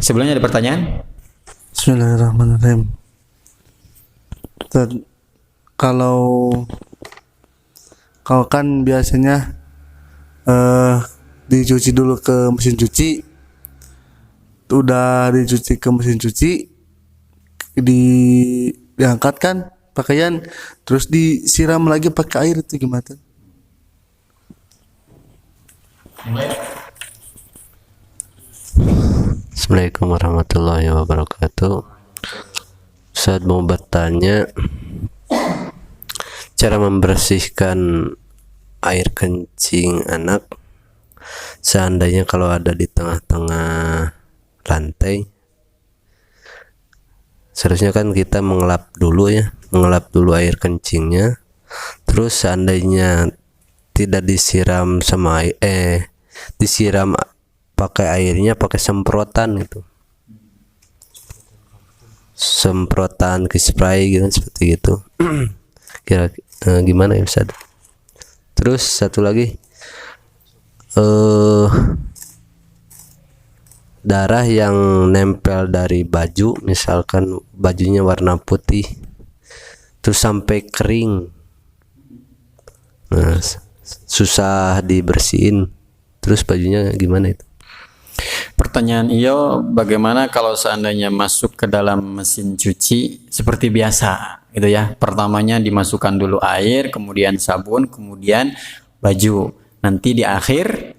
Sebelumnya ada pertanyaan? Bismillahirrahmanirrahim. Kalau kalau kan biasanya dicuci dulu ke mesin cuci, udah dicuci ke mesin cuci, diangkat kan pakaian, terus disiram lagi pakai air, itu gimana? Assalamualaikum warahmatullahi wabarakatuh. Ustaz mau bertanya, cara membersihkan air kencing anak seandainya kalau ada di tengah-tengah lantai. Seharusnya kan kita mengelap dulu air kencingnya. Terus seandainya tidak disiram sama disiram pakai airnya, pakai semprotan gitu, semprotan ke spray gitu, seperti itu. Kira gimana ya Ustaz? Terus satu lagi, darah yang nempel dari baju, misalkan bajunya warna putih terus sampai kering, nah susah dibersihin, terus bajunya gimana itu? Pertanyaan Iyo, bagaimana kalau seandainya masuk ke dalam mesin cuci seperti biasa gitu ya. Pertamanya dimasukkan dulu air, kemudian sabun, kemudian baju. Nanti di akhir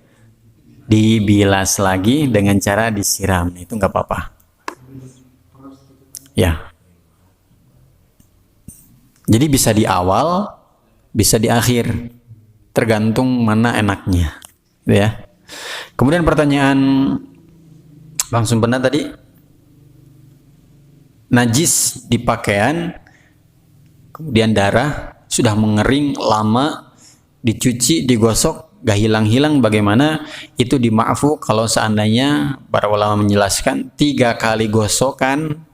dibilas lagi dengan cara disiram. Itu nggak apa-apa. Ya. Jadi bisa di awal, bisa di akhir. Tergantung mana enaknya. Gitu ya. Kemudian pertanyaan Bang Sumpena tadi, najis di pakaian, kemudian darah sudah mengering lama, dicuci, digosok, gak hilang-hilang, bagaimana? Itu dima'fu kalau seandainya para ulama menjelaskan 3 kali gosokan,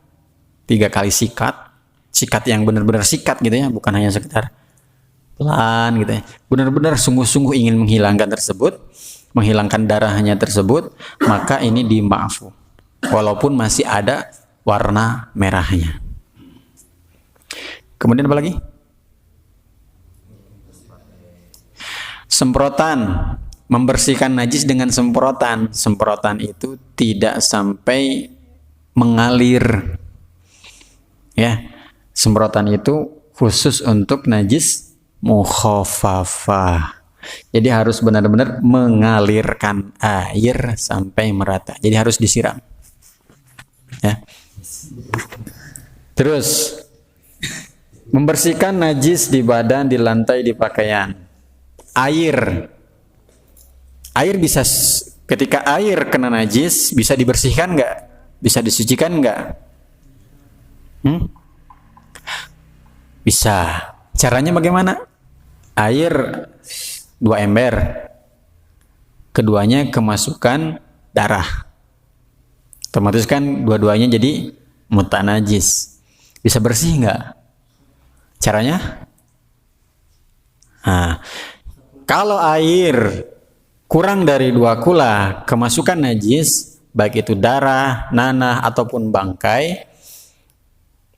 3 kali sikat yang benar-benar sikat gitu ya, bukan hanya sekedar pelan gitu ya, benar-benar sungguh-sungguh ingin menghilangkan tersebut, menghilangkan darahnya tersebut, maka ini dima'fu walaupun masih ada warna merahnya. Kemudian apa lagi? Semprotan, membersihkan najis dengan semprotan. Semprotan itu tidak sampai mengalir ya. Semprotan itu khusus untuk najis mukhafafah. Jadi harus benar-benar mengalirkan air sampai merata. Jadi harus disiram. Ya. Terus membersihkan najis di badan, di lantai, di pakaian. Air bisa, ketika air kena najis bisa dibersihkan nggak? Bisa disucikan nggak? Bisa. Caranya bagaimana? Air 2 ember, keduanya kemasukan darah, otomatis kan dua-duanya jadi mutanajis. Bisa bersih nggak? Caranya? Nah, kalau air kurang dari 2 kula kemasukan najis, baik itu darah, nanah ataupun bangkai,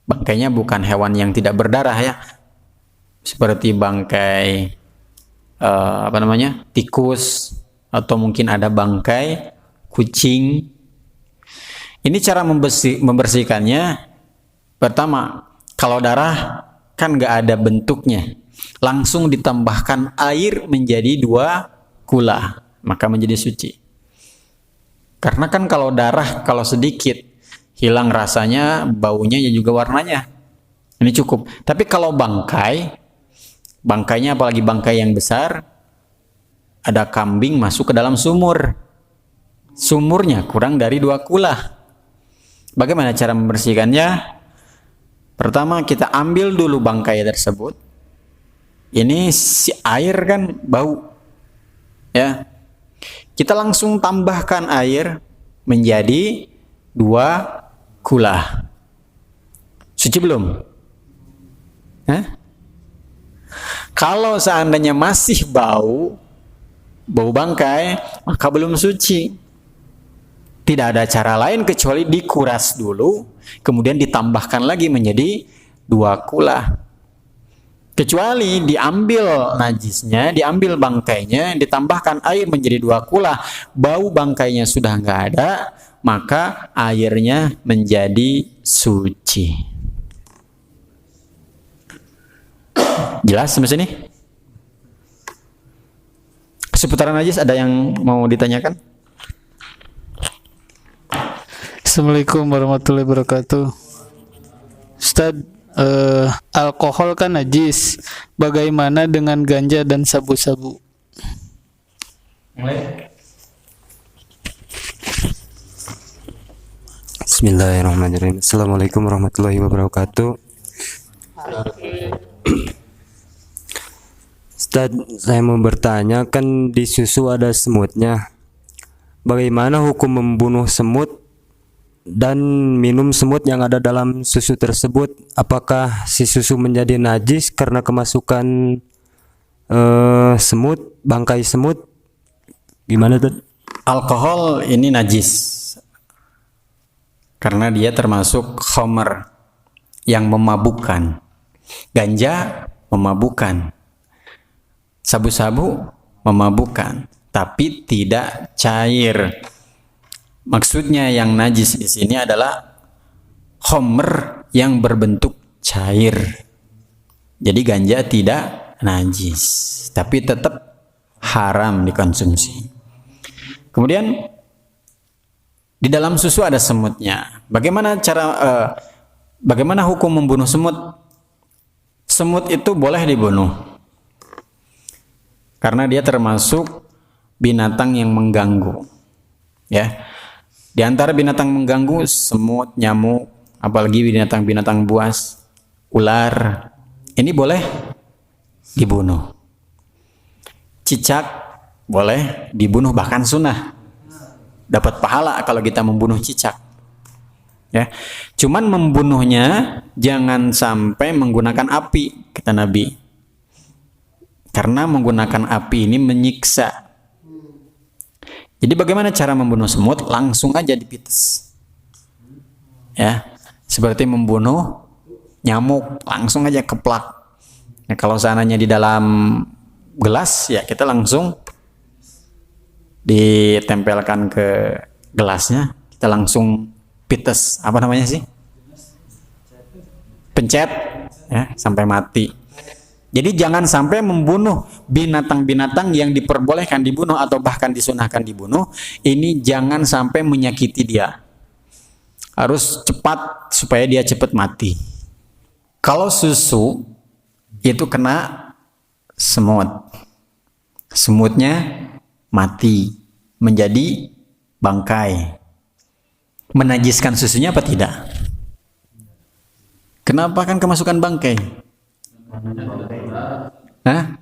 bangkainya bukan hewan yang tidak berdarah ya, seperti bangkai tikus, atau mungkin ada bangkai kucing. Ini cara membersihkannya. Pertama, kalau darah kan nggak ada bentuknya, langsung ditambahkan air menjadi 2 kula, maka menjadi suci. Karena kan kalau darah, kalau sedikit hilang rasanya, baunya ya juga warnanya, ini cukup. Tapi kalau bangkainya apalagi bangkai yang besar, ada kambing masuk ke dalam sumurnya kurang dari 2 kula. Bagaimana cara membersihkannya? Pertama, kita ambil dulu bangkai tersebut. Ini si air kan bau ya, kita langsung tambahkan air menjadi 2 kula. Suci belum? Kalau seandainya masih bau bangkai, maka belum suci. Tidak ada cara lain kecuali dikuras dulu, kemudian ditambahkan lagi menjadi 2 kula. Kecuali diambil najisnya, diambil bangkainya, ditambahkan air menjadi 2 kula, bau bangkainya sudah nggak ada, maka airnya menjadi suci. Jelas sampai sini? Seputaran najis ada yang mau ditanyakan? Assalamualaikum warahmatullahi wabarakatuh. Ustaz, alkohol kan najis. Bagaimana dengan ganja dan sabu-sabu? Bismillahirrahmanirrahim. Assalamualaikum warahmatullahi wabarakatuh. Ustaz, saya mau bertanya, kan di susu ada semutnya. Bagaimana hukum membunuh semut dan minum semut yang ada dalam susu tersebut? Apakah si susu menjadi najis karena kemasukan semut, bangkai semut? Gimana tuh? Alkohol ini najis karena dia termasuk khamr yang memabukkan. Ganja memabukkan, sabu-sabu memabukkan, tapi tidak cair. Maksudnya yang najis di sini adalah khamr yang berbentuk cair. Jadi ganja tidak najis, tapi tetap haram dikonsumsi. Kemudian di dalam susu ada semutnya. Bagaimana hukum membunuh semut? Semut itu boleh dibunuh karena dia termasuk binatang yang mengganggu. Ya. Di antara binatang mengganggu, semut, nyamuk, apalagi binatang-binatang buas, ular, ini boleh dibunuh. Cicak boleh dibunuh, bahkan sunnah. Dapat pahala kalau kita membunuh cicak. Ya. Cuman membunuhnya jangan sampai menggunakan api, kata Nabi. Karena menggunakan api ini menyiksa. Jadi bagaimana cara membunuh semut? Langsung aja dipites. Ya, seperti membunuh nyamuk, langsung aja keplak. Ya, kalau seandainya di dalam gelas, ya kita langsung ditempelkan ke gelasnya, kita langsung pites. Apa namanya sih? Pencet, ya, sampai mati. Jadi jangan sampai membunuh binatang-binatang yang diperbolehkan dibunuh atau bahkan disunahkan dibunuh. Ini jangan sampai menyakiti dia. Harus cepat supaya dia cepat mati. Kalau susu itu kena semut. Semutnya mati menjadi bangkai. Menajiskan susunya apa tidak? Kenapa kan kemasukan bangkai? Hah?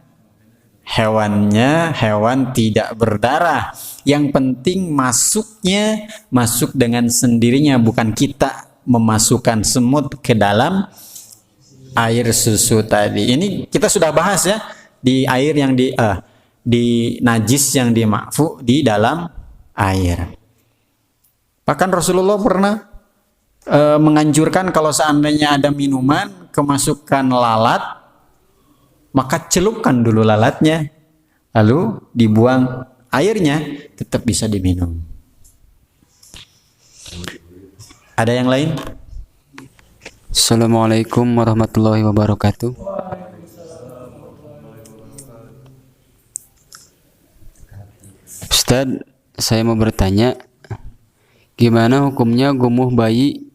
Hewannya hewan tidak berdarah. Yang penting masuknya masuk dengan sendirinya, bukan kita memasukkan semut ke dalam air susu tadi. Ini kita sudah bahas ya di air yang di najis yang dimakfu di dalam air. Bahkan Rasulullah pernah menganjurkan kalau seandainya ada minuman kemasukan lalat, maka celupkan dulu lalatnya, lalu dibuang airnya, tetap bisa diminum. Ada yang lain? Assalamualaikum warahmatullahi wabarakatuh. Ustaz, saya mau bertanya, gimana hukumnya gumuh bayi?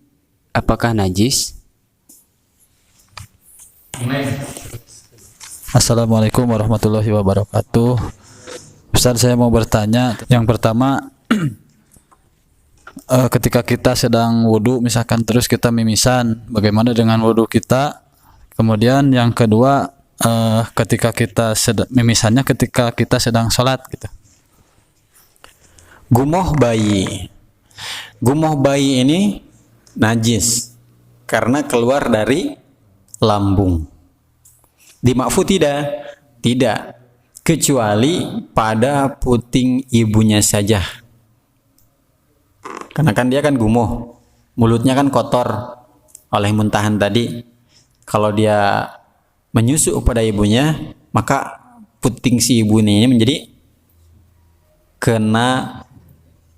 Apakah najis? Assalamualaikum warahmatullahi wabarakatuh. Ustaz, saya mau bertanya. Yang pertama, ketika kita sedang wudhu, misalkan terus kita mimisan, bagaimana dengan wudhu kita? Kemudian yang kedua, ketika kita mimisannya ketika kita sedang sholat gitu. Gumuh bayi. Gumuh bayi ini najis karena keluar dari lambung. Dimakfu tidak? Tidak. Kecuali pada puting ibunya saja. Karena kan dia kan gumuh, mulutnya kan kotor oleh muntahan tadi. Kalau dia menyusu pada ibunya, maka puting si ibunya ini menjadi kena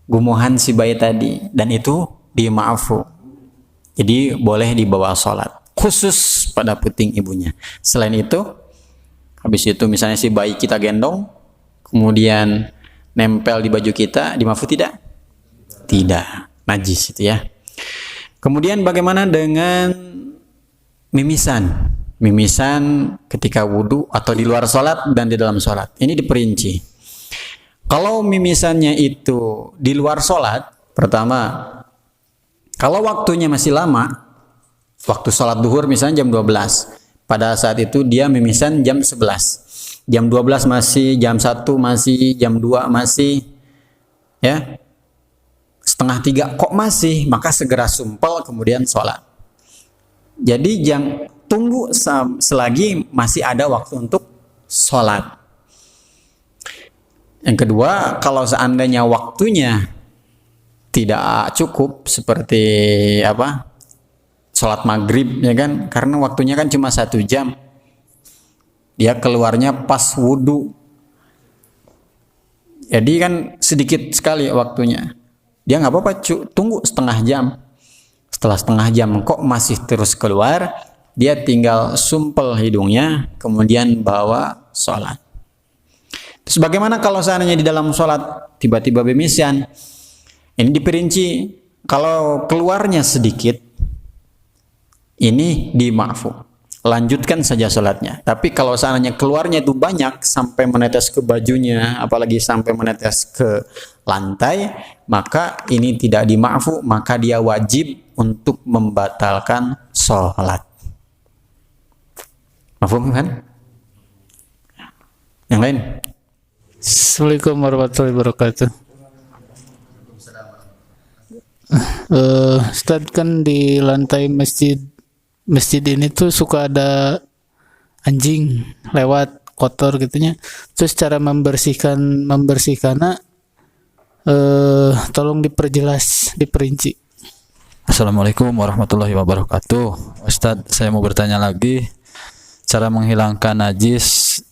gumuhan si bayi tadi, dan itu dimaafu. Jadi boleh dibawa sholat, khusus pada puting ibunya. Selain itu, habis itu misalnya si bayi kita gendong, kemudian nempel di baju kita, dimaafu tidak? Tidak, najis itu ya. Kemudian bagaimana dengan mimisan? Mimisan ketika wudhu atau di luar sholat dan di dalam sholat. Ini diperinci. Kalau mimisannya itu di luar sholat, pertama, kalau waktunya masih lama, waktu sholat duhur misalnya jam 12, pada saat itu dia mimisan jam 11. Jam 12 masih, jam 1 masih, jam 2 masih, ya, setengah 3 kok masih, maka segera sumpel kemudian sholat. Jadi jangan tunggu selagi masih ada waktu untuk sholat. Yang kedua, kalau seandainya waktunya tidak cukup seperti sholat maghrib, ya kan, karena waktunya kan cuma 1 jam, dia keluarnya pas wudhu, jadi kan sedikit sekali waktunya, dia nggak apa-apa, tunggu setengah jam. Setelah setengah jam kok masih terus keluar, dia tinggal sumpel hidungnya, kemudian bawa sholat. Terus bagaimana kalau seandainya di dalam sholat tiba-tiba mimisan? Ini diperinci, kalau keluarnya sedikit, ini dimaafu, lanjutkan saja sholatnya. Tapi kalau seandainya keluarnya itu banyak sampai menetes ke bajunya, apalagi sampai menetes ke lantai, maka ini tidak dimaafu, maka dia wajib untuk membatalkan sholat. Mafhum kan? Yang lain? Assalamualaikum warahmatullahi wabarakatuh. Ustaz, kan di lantai masjid ini tuh suka ada anjing lewat kotor gitunya. Terus cara membersihkannya tolong diperjelas, diperinci. Assalamualaikum warahmatullahi wabarakatuh. Ustadz, saya mau bertanya lagi, cara menghilangkan najis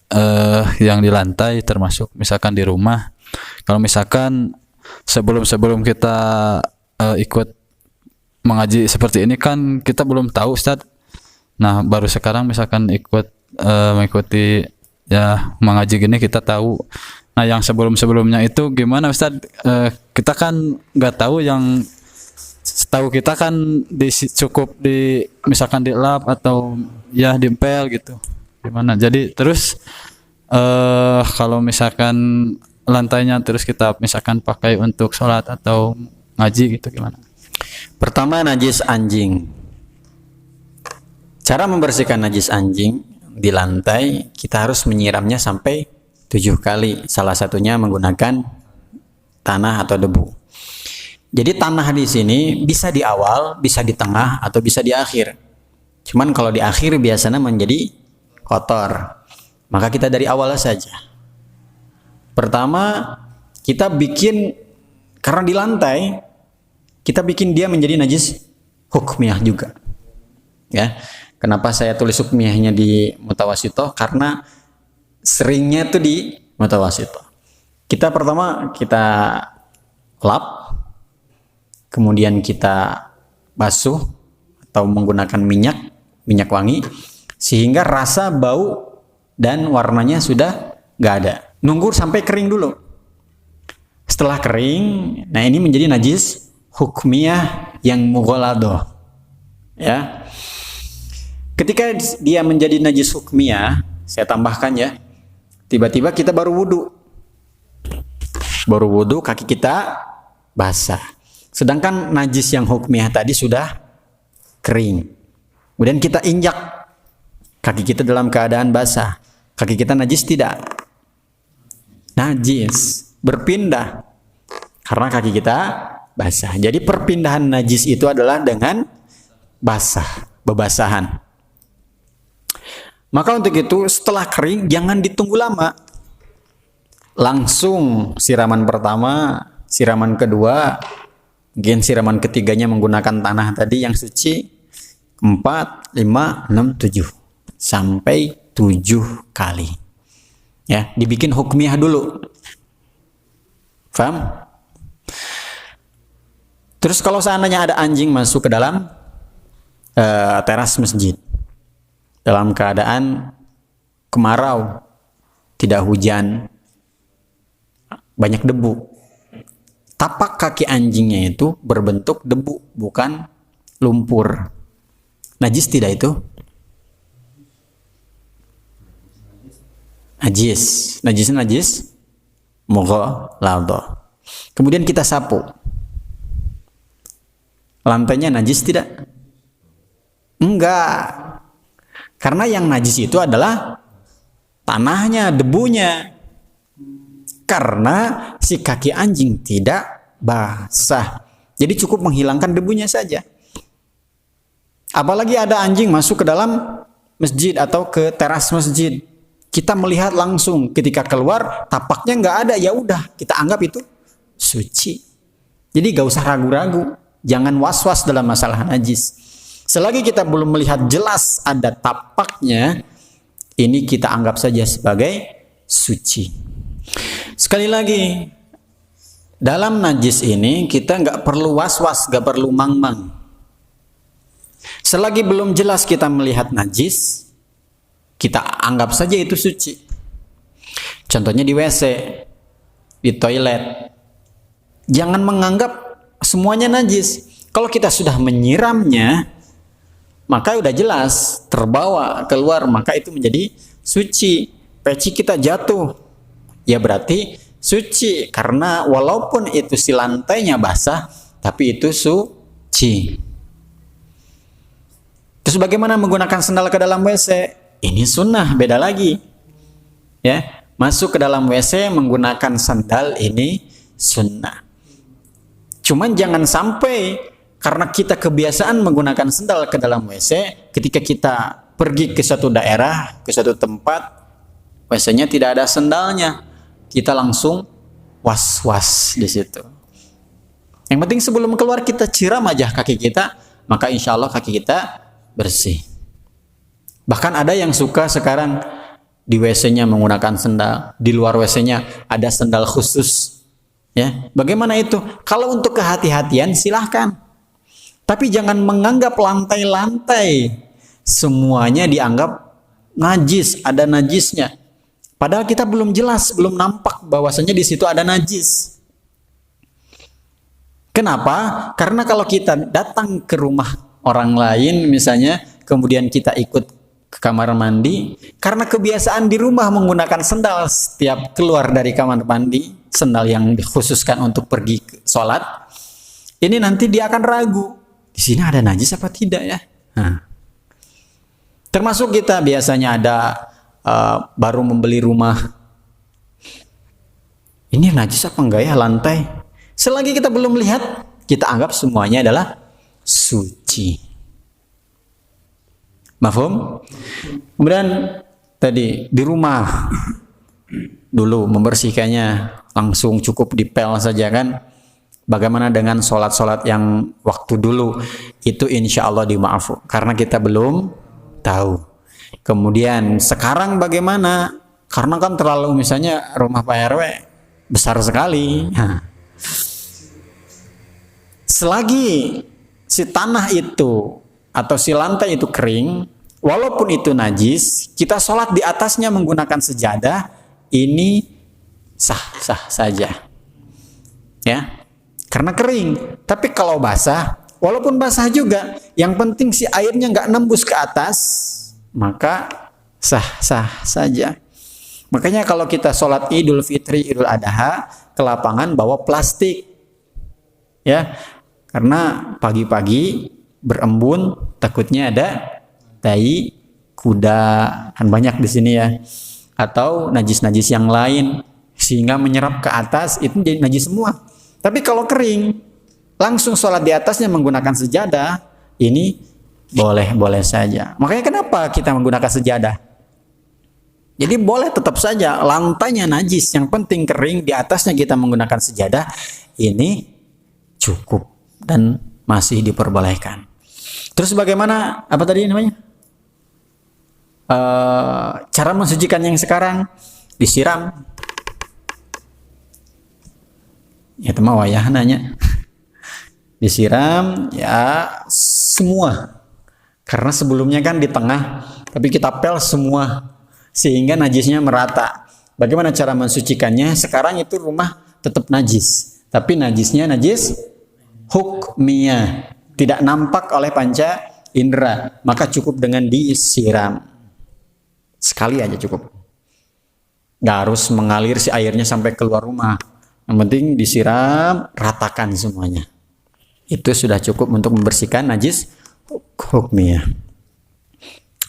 yang di lantai, termasuk misalkan di rumah. Kalau misalkan sebelum kita ikut mengaji seperti ini kan kita belum tahu, Ustadz. Nah, baru sekarang misalkan mengikuti ya mengaji gini kita tahu. Nah, yang sebelumnya itu gimana, Ustadz? Kita kan nggak tahu, yang setahu kita kan cukup misalkan di lap atau ya diempel gitu. Gimana? Jadi terus kalau misalkan lantainya terus kita misalkan pakai untuk sholat atau ngaji gitu, gimana? Pertama, najis anjing. Cara membersihkan najis anjing di lantai, kita harus menyiramnya sampai 7 kali. Salah satunya menggunakan tanah atau debu. Jadi tanah di sini bisa di awal, bisa di tengah, atau bisa di akhir. Cuman kalau di akhir biasanya menjadi kotor. Maka kita dari awal saja. Pertama, kita bikin, karena di lantai, kita bikin dia menjadi najis hukmiyah juga. Ya, kenapa saya tulis hukmiyahnya di mutawasitoh? Karena seringnya itu di mutawasitoh. Pertama kita lap, kemudian kita basuh atau menggunakan minyak wangi, sehingga rasa, bau, dan warnanya sudah nggak ada. Nunggu sampai kering dulu. Setelah kering, nah ini menjadi najis hukmiyah yang mughaladoh. Ya. Ketika dia menjadi najis hukmiyah, saya tambahkan ya, tiba-tiba kita baru wudhu, kaki kita basah. Sedangkan najis yang hukmiyah tadi sudah kering. Kemudian kita injak kaki kita dalam keadaan basah. Kaki kita najis tidak? Najis, berpindah karena kaki kita basah. Jadi perpindahan najis itu adalah dengan basah, bebasahan. Maka untuk itu setelah kering jangan ditunggu lama. Langsung siraman pertama, siraman kedua, Mungkin siraman ketiganya menggunakan tanah tadi yang suci 4, 5, 6, 7 sampai 7 kali. Ya, dibikin hukmiyah dulu. Paham? Terus kalau seandainya ada anjing masuk ke dalam teras masjid dalam keadaan kemarau, tidak hujan, banyak debu. Tapak kaki anjingnya itu berbentuk debu, bukan lumpur. Najis tidak itu? Najis. Najisnya najis mughalladhah. Kemudian kita sapu. Lantainya najis tidak? Enggak. Karena yang najis itu adalah tanahnya, debunya. Karena si kaki anjing tidak basah. Jadi cukup menghilangkan debunya saja. Apalagi ada anjing masuk ke dalam masjid atau ke teras masjid. Kita melihat langsung, ketika keluar tapaknya nggak ada, ya udah kita anggap itu suci. Jadi gak usah ragu-ragu, jangan was-was dalam masalah najis. Selagi kita belum melihat jelas ada tapaknya, ini kita anggap saja sebagai suci. Sekali lagi, dalam najis ini kita nggak perlu was-was, nggak perlu mang-mang. Selagi belum jelas kita melihat najis, kita anggap saja itu suci. Contohnya di WC, di toilet. Jangan menganggap semuanya najis. Kalau kita sudah menyiramnya, maka udah jelas terbawa keluar, maka itu menjadi suci. Peci kita jatuh, ya berarti suci, karena walaupun itu si lantainya basah, tapi itu suci. Terus bagaimana menggunakan sendal ke dalam WC? Ini sunnah, beda lagi. Ya, masuk ke dalam WC menggunakan sandal, ini sunnah. Cuman jangan sampai karena kita kebiasaan menggunakan sandal ke dalam WC, ketika kita pergi ke suatu daerah, ke suatu tempat, WC-nya tidak ada sandalnya, kita langsung was-was di situ. Yang penting sebelum keluar kita ciram aja kaki kita, maka insya Allah kaki kita bersih. Bahkan ada yang suka sekarang di WC-nya menggunakan sandal, di luar WC-nya ada sandal khusus. Ya, bagaimana itu? Kalau untuk kehati-hatian silahkan. Tapi jangan menganggap lantai-lantai semuanya dianggap najis, ada najisnya. Padahal kita belum jelas, belum nampak bahwasanya di situ ada najis. Kenapa? Karena kalau kita datang ke rumah orang lain misalnya, kemudian kita ikut ke kamar mandi, karena kebiasaan di rumah menggunakan sendal setiap keluar dari kamar mandi, sendal yang dikhususkan untuk pergi ke sholat, ini nanti dia akan ragu, di sini ada najis apa tidak ya? Nah. Termasuk kita biasanya ada baru membeli rumah, ini najis apa enggak ya lantai? Selagi kita belum lihat, kita anggap semuanya adalah suci. Mafhum? Kemudian tadi di rumah dulu membersihkannya langsung cukup dipel saja kan. Bagaimana dengan sholat-sholat yang waktu dulu? Itu insya Allah dimaafkan karena kita belum tahu. Kemudian sekarang bagaimana? Karena kan terlalu misalnya rumah Pak RW besar sekali. Selagi si tanah itu atau si lantai itu kering, walaupun itu najis, kita sholat di atasnya menggunakan sejadah, ini sah-sah saja. Ya, karena kering. Tapi kalau basah, walaupun basah juga, yang penting si airnya nggak nembus ke atas, maka sah-sah saja. Makanya kalau kita sholat Idul Fitri, Idul Adha, ke lapangan bawa plastik. Ya, karena pagi-pagi berembun, takutnya ada tai kuda, kan banyak di sini ya, atau najis-najis yang lain sehingga menyerap ke atas, itu jadi najis semua. Tapi kalau kering, langsung sholat di atasnya menggunakan sejadah, ini boleh-boleh saja. Makanya kenapa kita menggunakan sejadah? Jadi boleh tetap saja, lantainya najis, yang penting kering, di atasnya kita menggunakan sejadah, ini cukup. dan masih diperbolehkan. Terus bagaimana apa tadi namanya? Cara mensucikan yang sekarang disiram. Ya itu mah wayah nanya. Disiram ya semua. Karena sebelumnya kan di tengah, tapi kita pel semua sehingga najisnya merata. Bagaimana cara mensucikannya? Sekarang itu rumah tetap najis, tapi najisnya najis hukmiyah, tidak nampak oleh panca indera, maka cukup dengan disiram. Sekali aja cukup. Nggak harus mengalir si airnya sampai keluar rumah. Yang penting disiram, ratakan semuanya. Itu sudah cukup untuk membersihkan najis hukmiyah.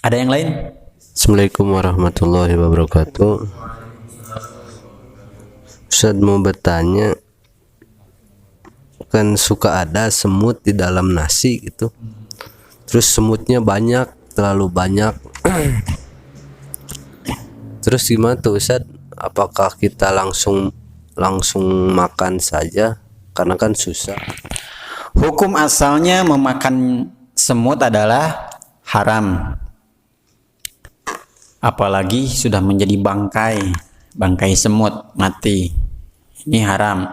Ada yang lain? Assalamualaikum warahmatullahi wabarakatuh. Ustaz mau bertanya, kan suka ada semut di dalam nasi gitu. Terus semutnya banyak, terlalu banyak. Terus gimana tuh Ustaz? Apakah kita langsung makan saja? Karena kan susah. Hukum asalnya memakan semut adalah haram. Apalagi sudah menjadi bangkai semut mati. Ini haram.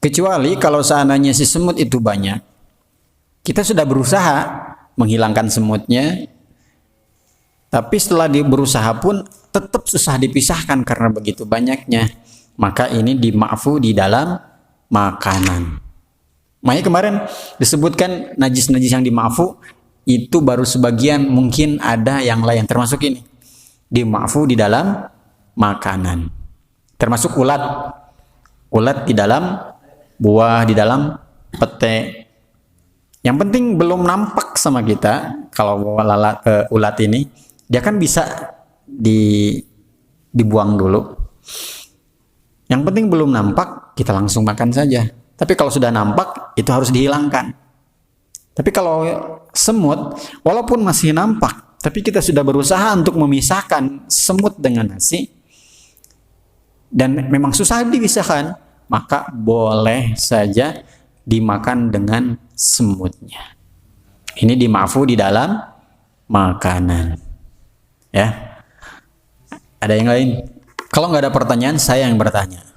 Kecuali kalau seandainya si semut itu banyak. Kita sudah berusaha menghilangkan semutnya, tapi setelah berusaha pun tetap susah dipisahkan karena begitu banyaknya. Maka ini dima'fu di dalam makanan. Makanya kemarin disebutkan najis-najis yang dima'fu itu baru sebagian, mungkin ada yang lain termasuk ini. Dima'fu di dalam makanan. Termasuk ulat. Ulat di dalam buah, di dalam pete. Yang penting belum nampak sama kita. Kalau ulat ini, dia kan bisa dibuang dulu. Yang penting belum nampak, kita langsung makan saja. Tapi kalau sudah nampak, itu harus dihilangkan. Tapi kalau semut, walaupun masih nampak, tapi kita sudah berusaha untuk memisahkan semut dengan nasi, dan memang susah dipisahkan, maka boleh saja dimakan dengan semutnya. Ini dima'fu di dalam makanan. Ya. Ada yang lain? Kalau nggak ada pertanyaan, saya yang bertanya.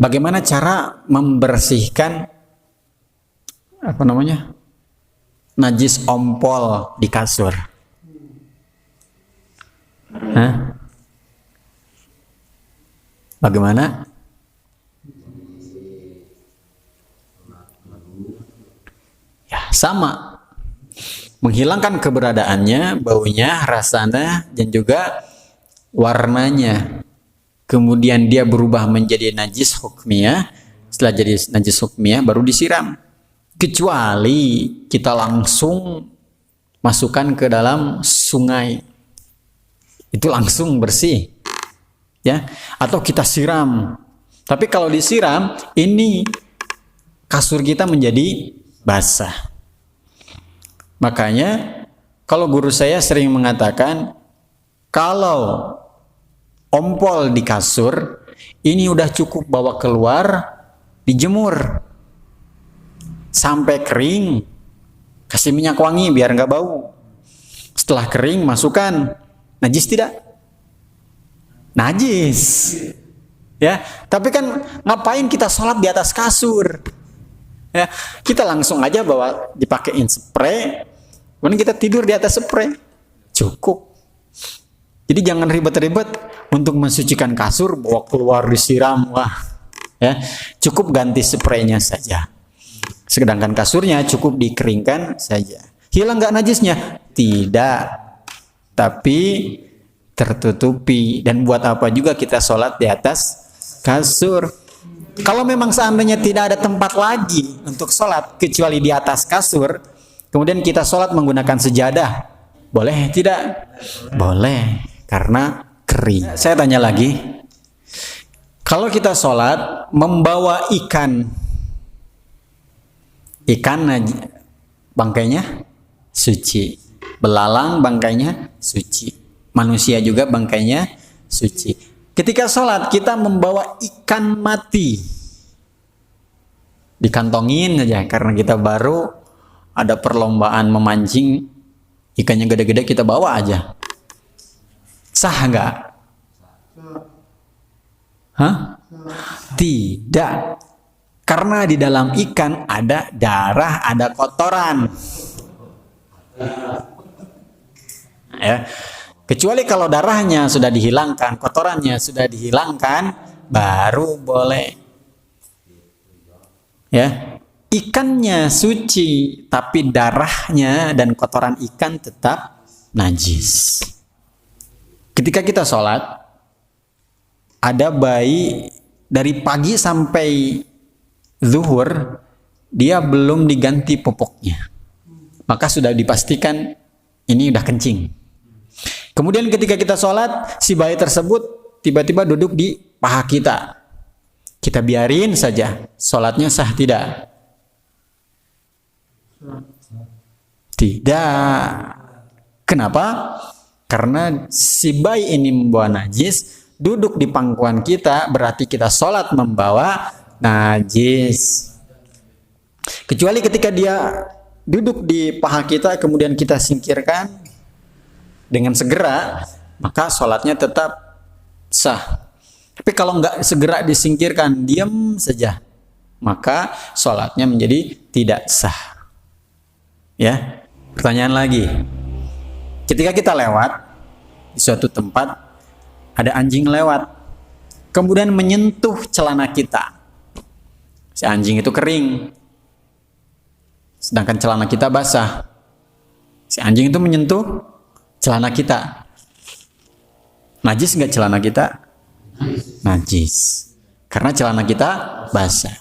Bagaimana cara membersihkan najis ompol di kasur? Hah? Bagaimana? Ya, sama. Menghilangkan keberadaannya, baunya, rasanya, dan juga warnanya. Kemudian dia berubah menjadi najis hukmiyah. Setelah jadi najis hukmiyah baru disiram. Kecuali kita langsung masukkan ke dalam sungai. Itu langsung bersih. Ya, atau kita siram. Tapi kalau disiram, ini kasur kita menjadi basah. Makanya kalau guru saya sering mengatakan, kalau ompol di kasur ini udah cukup bawa keluar, dijemur sampai kering, kasih minyak wangi biar nggak bau. Setelah kering masukkan. Najis tidak? Najis. Ya, tapi kan ngapain kita sholat di atas kasur? Ya, kita langsung aja bawa dipakein spray, kemudian kita tidur di atas spray. Cukup. Jadi jangan ribet-ribet untuk mensucikan kasur, bawa keluar disiram, wah. Ya, cukup ganti spraynya saja. Sedangkan kasurnya cukup dikeringkan saja. Hilang nggak najisnya? Tidak. Tapi tertutupi. Dan buat apa juga kita sholat di atas kasur? Kalau memang seandainya tidak ada tempat lagi untuk sholat kecuali di atas kasur, kemudian kita sholat menggunakan sejadah, boleh tidak? Boleh, karena kering. Saya tanya lagi, kalau kita sholat membawa ikan bangkainya suci, belalang bangkainya suci, manusia juga bangkainya suci. Ketika sholat kita membawa ikan mati dikantongin saja karena kita baru ada perlombaan memancing, ikannya gede-gede kita bawa aja. Sah nggak? Hah? Tidak. Karena di dalam ikan ada darah, ada kotoran. Ya. Kecuali kalau darahnya sudah dihilangkan, kotorannya sudah dihilangkan, baru boleh. Ya. Ikannya suci, tapi darahnya dan kotoran ikan tetap najis. Ketika kita sholat, ada bayi dari pagi sampai zuhur, dia belum diganti popoknya. Maka sudah dipastikan ini udah kencing. Kemudian ketika kita sholat, si bayi tersebut tiba-tiba duduk di paha kita. Kita biarin saja, sholatnya sah tidak? Tidak. Kenapa? Karena si bayi ini membawa najis, duduk di pangkuan kita, berarti kita sholat membawa najis. Kecuali ketika dia duduk di paha kita, kemudian kita singkirkan dengan segera, maka sholatnya tetap sah. Tapi kalau nggak segera disingkirkan, diam saja, maka sholatnya menjadi tidak sah. Ya, pertanyaan lagi. Ketika kita lewat di suatu tempat, ada anjing lewat, kemudian menyentuh celana kita. Si anjing itu kering, sedangkan celana kita basah. Si anjing itu menyentuh celana kita. Najis nggak celana kita? Najis. Karena celana kita basah.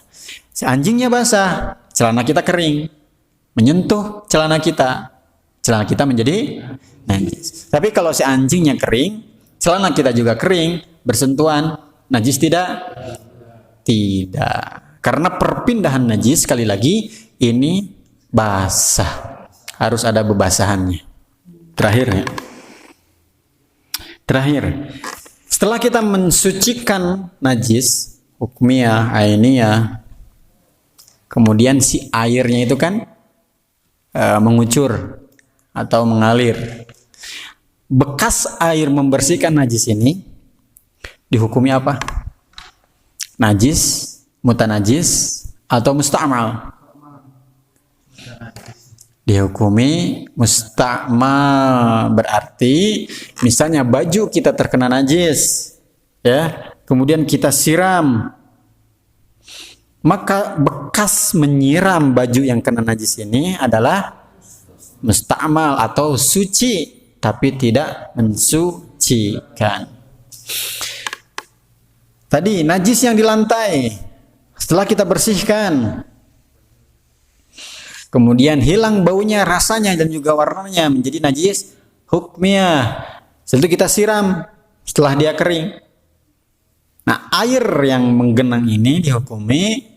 Si anjingnya basah, celana kita kering, menyentuh celana kita menjadi najis. Tapi kalau si anjingnya kering, celana kita juga kering, bersentuhan, najis tidak? Tidak. Karena perpindahan najis, sekali lagi, ini basah. Harus ada bebasahannya. Terakhir. Setelah kita mensucikan najis, hukmiyah, ainiyah, kemudian si airnya itu kan mengucur atau mengalir. Bekas air membersihkan najis ini dihukumi apa? Najis, mutanajis, atau musta'mal? Dihukumi musta'mal. Berarti misalnya baju kita terkena najis, ya, kemudian kita siram, maka bekas menyiram baju yang kena najis ini adalah musta'mal atau suci, tapi tidak mensucikan. Tadi najis yang di lantai, setelah kita bersihkan, kemudian hilang baunya, rasanya, dan juga warnanya menjadi najis hukmiyah. Setelah itu kita siram setelah dia kering. Nah, air yang menggenang ini dihukumi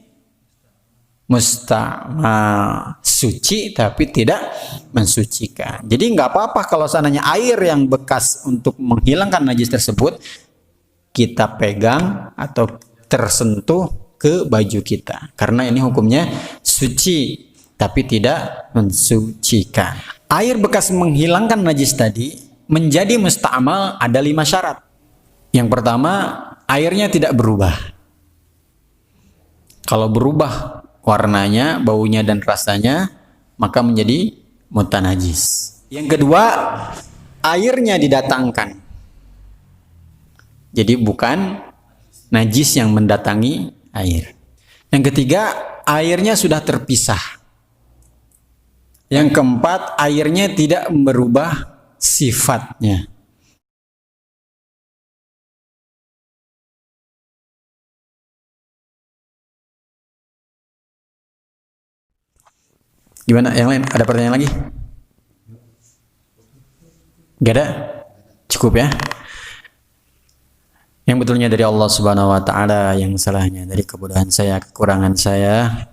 musta'mal, suci tapi tidak mensucikan. Jadi nggak apa-apa kalau seandainya air yang bekas untuk menghilangkan najis tersebut kita pegang atau tersentuh ke baju kita, karena ini hukumnya suci tapi tidak mensucikan. Air bekas menghilangkan najis tadi menjadi musta'mal ada 5 syarat. Yang pertama, airnya tidak berubah. Kalau berubah warnanya, baunya, dan rasanya, maka menjadi mutanajis. Yang kedua, airnya didatangkan. Jadi bukan najis yang mendatangi air. Yang ketiga, airnya sudah terpisah. Yang keempat, airnya tidak berubah sifatnya. Gimana yang lain? Ada pertanyaan lagi? Gak ada? Cukup ya? Yang betulnya dari Allah Subhanahu wa taala, yang salahnya dari kebodohan saya, kekurangan saya.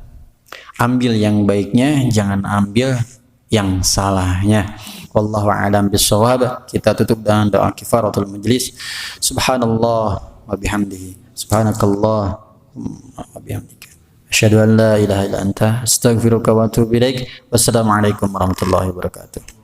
Ambil yang baiknya, jangan ambil yang salahnya. Wallahu a'lam bishawab. Kita tutup dengan doa kifaratul majlis. Subhanallah wa bihamdihi. Subhanakallah wa bihamdika. asyhadu an la ilaha illa anta, astaghfiruka wa atubu ilaik. Wassalamualaikum warahmatullahi wabarakatuh.